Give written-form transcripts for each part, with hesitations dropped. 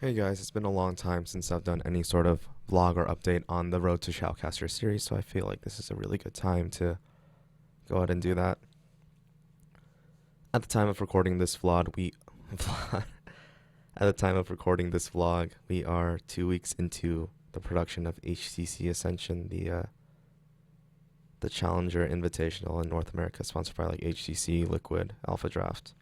Hey guys, it's been a long time since I've done any sort of vlog or update on the Road to Shoutcaster series, so I feel like this is a really good time to go ahead and do that. At the time of recording this vlog, at the time of recording this vlog, we are 2 weeks into the production of HCC Ascension, the Challenger Invitational in North America, sponsored by like HCC Liquid Alpha Draft.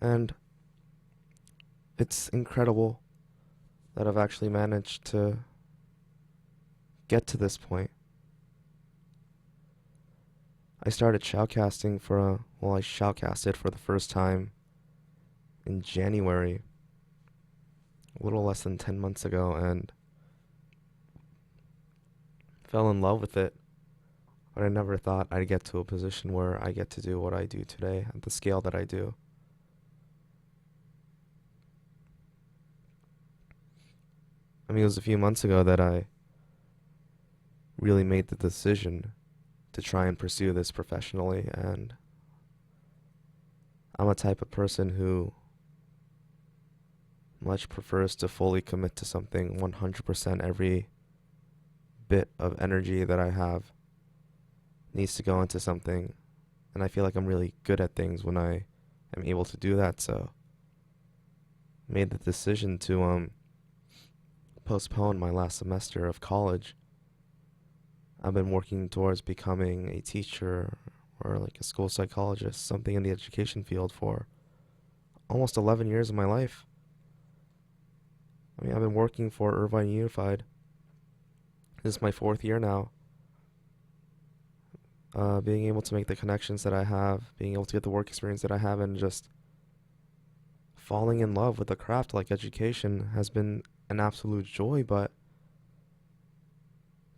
And it's incredible that I've actually managed to get to this point. I started shoutcasting I shoutcasted for the first time in January, a little less than 10 months ago, and fell in love with it. But I never thought I'd get to a position where I get to do what I do today at the scale that I do. I mean, it was a few months ago that I really made the decision to try and pursue this professionally, and I'm a type of person who much prefers to fully commit to something 100%. Every bit of energy that I have needs to go into something, and I feel like I'm really good at things when I am able to do that. So made the decision to postpone my last semester of college. I've been working towards becoming a teacher or like a school psychologist, something in the education field, for almost 11 years of my life. I mean, I've been working for Irvine Unified. This is my 4th year now. Being able to make the connections that I have, being able to get the work experience that I have, and just falling in love with a craft like education has been an absolute joy. But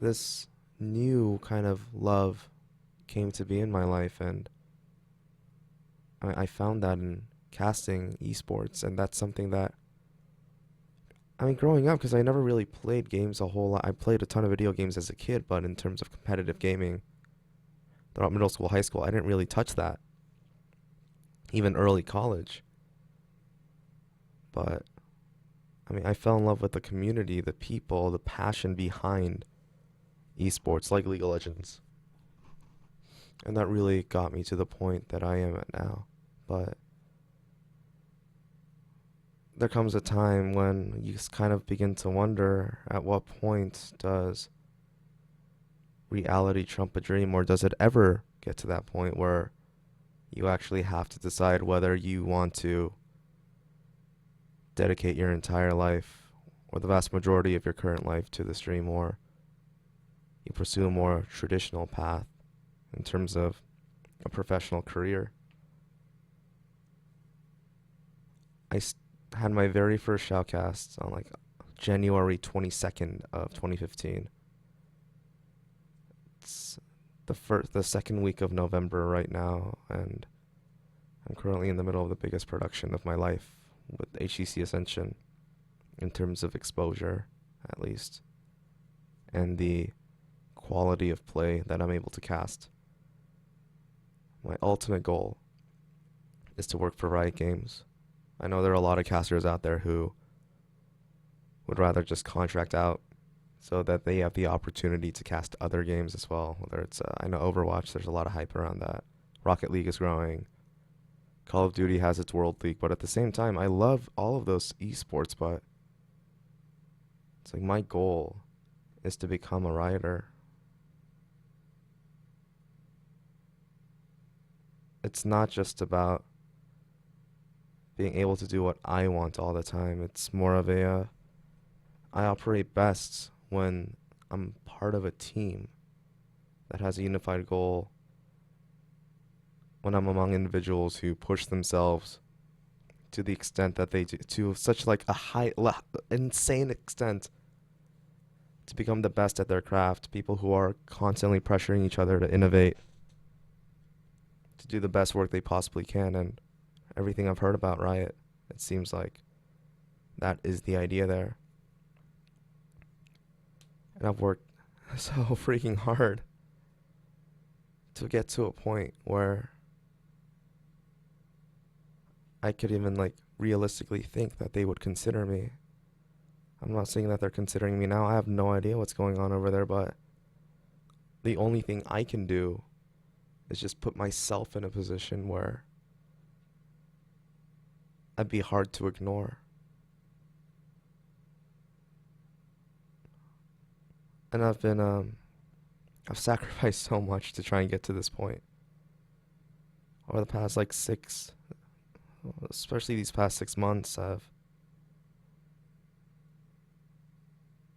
this new kind of love came to be in my life, and I found that in casting esports, and that's something that, I mean, growing up, because I never really played games a whole lot. I played a ton of video games as a kid, but in terms of competitive gaming, throughout middle school, high school, I didn't really touch that. Even early college. But, I mean, I fell in love with the community, the people, the passion behind esports, like League of Legends. And that really got me to the point that I am at now. But there comes a time when you just kind of begin to wonder, at what point does reality trump a dream, or does it ever get to that point where you actually have to decide whether you want to dedicate your entire life, or the vast majority of your current life, to this dream, or you pursue a more traditional path in terms of a professional career. I had my very first shoutcast on like January 22nd of 2015. It's the second week of November right now, and I'm currently in the middle of the biggest production of my life with HCC Ascension, in terms of exposure, at least, and the quality of play that I'm able to cast. My ultimate goal is to work for Riot Games. I know there are a lot of casters out there who would rather just contract out so that they have the opportunity to cast other games as well. Whether it's, I know Overwatch, there's a lot of hype around that. Rocket League is growing. Call of Duty has its World League. But at the same time, I love all of those esports, but it's like my goal is to become a Rioter. It's not just about being able to do what I want all the time. It's more of I operate best when I'm part of a team that has a unified goal, when I'm among individuals who push themselves to the extent that they do, to such like a insane extent, to become the best at their craft. People who are constantly pressuring each other to innovate, to do the best work they possibly can. And everything I've heard about Riot, it seems like that is the idea there. And I've worked so freaking hard to get to a point where I could even like realistically think that they would consider me. I'm not saying that they're considering me now. I have no idea what's going on over there, but the only thing I can do is just put myself in a position where I'd be hard to ignore. And I've sacrificed so much to try and get to this point. Over the past like especially these past 6 months, I've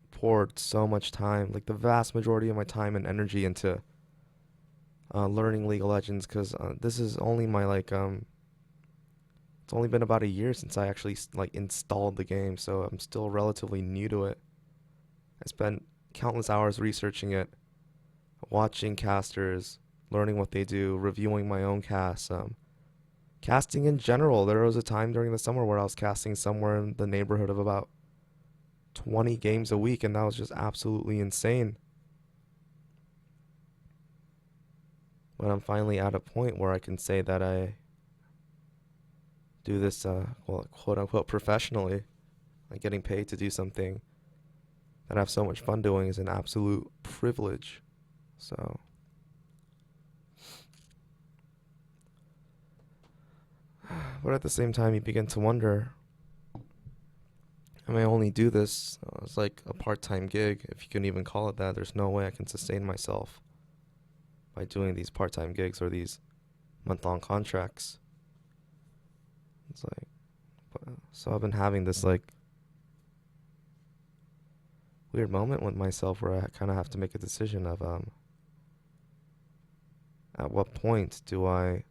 poured so much time, like the vast majority of my time and energy into learning League of Legends, because this is only my it's only been about a year since I actually like installed the game, so I'm still relatively new to it. I spent countless hours researching it, watching casters, learning what they do, reviewing my own casts, casting in general. There was a time during the summer where I was casting somewhere in the neighborhood of about 20 games a week, and that was just absolutely insane. But I'm finally at a point where I can say that I do this, well, quote unquote, professionally. Like getting paid to do something that I have so much fun doing is an absolute privilege. So, but at the same time, you begin to wonder, I may only do this as like a part-time gig, if you can even call it that. There's no way I can sustain myself by doing these part-time gigs or these month-long contracts. It's like, so I've been having this like weird moment with myself where I kind of have to make a decision of at what point do I,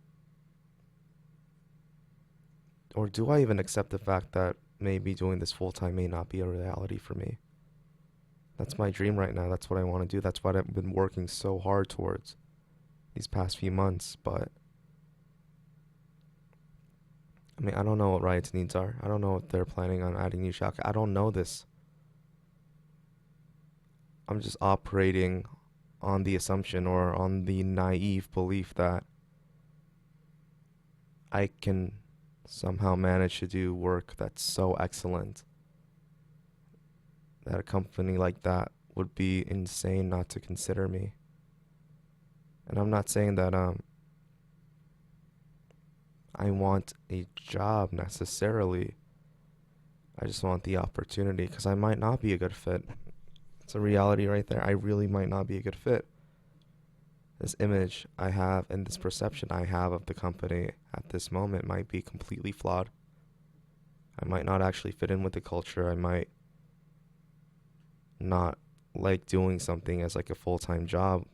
or do I even accept the fact that maybe doing this full time may not be a reality for me. That's my dream right now. That's what I want to do. That's what I've been working so hard towards these past few months. But I mean, I don't know what Riot's needs are. I don't know if they're planning on adding new Shoutcaster. I don't know this. I'm just operating on the assumption or on the naive belief that I can somehow manage to do work that's so excellent that a company like that would be insane not to consider me. And I'm not saying that I want a job necessarily. I just want the opportunity, because I might not be a good fit. It's a reality right there. I really might not be a good fit. This image I have and this perception I have of the company at this moment might be completely flawed. I might not actually fit in with the culture. I might not like doing something as like a full-time job.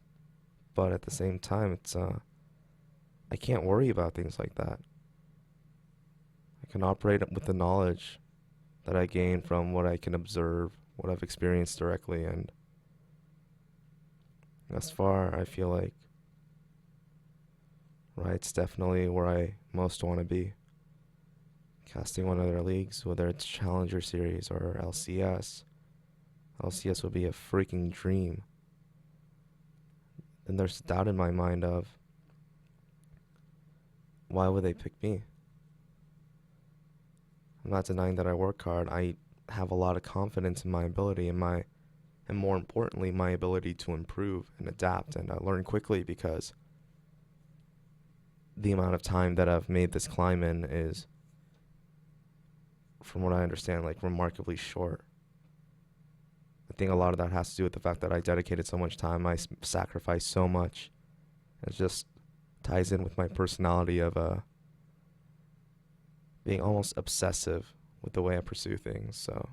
But at the same time, it's I can't worry about things like that. I can operate with the knowledge that I gain from what I can observe, what I've experienced directly, and thus far, I feel like Riot's definitely where I most want to be. Casting one of their leagues, whether it's Challenger Series or LCS. LCS would be a freaking dream. And there's doubt in my mind of, why would they pick me? I'm not denying that I work hard. I have a lot of confidence in my ability and more importantly, my ability to improve and adapt and learn quickly, because the amount of time that I've made this climb in is, from what I understand, like remarkably short. I think a lot of that has to do with the fact that I dedicated so much time, I sacrificed so much. It just ties in with my personality of being almost obsessive with the way I pursue things. So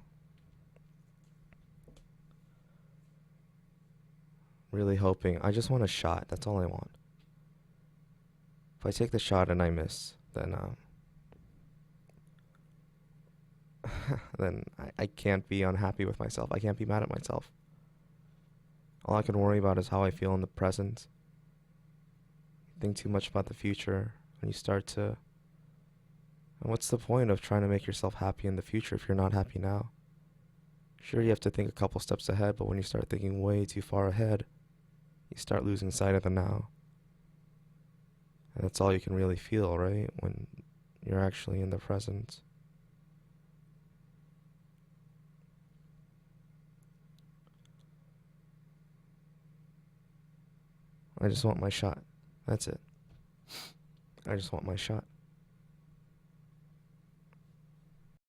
really hoping, I just want a shot. That's all I want. If I take the shot and I miss, then then I can't be unhappy with myself. I can't be mad at myself. All I can worry about is how I feel in the present. Think too much about the future, and you start to, and what's the point of trying to make yourself happy in the future if you're not happy now? Sure, you have to think a couple steps ahead, but when you start thinking way too far ahead, you start losing sight of the now. And that's all you can really feel, right? When you're actually in the present. I just want my shot. That's it. I just want my shot.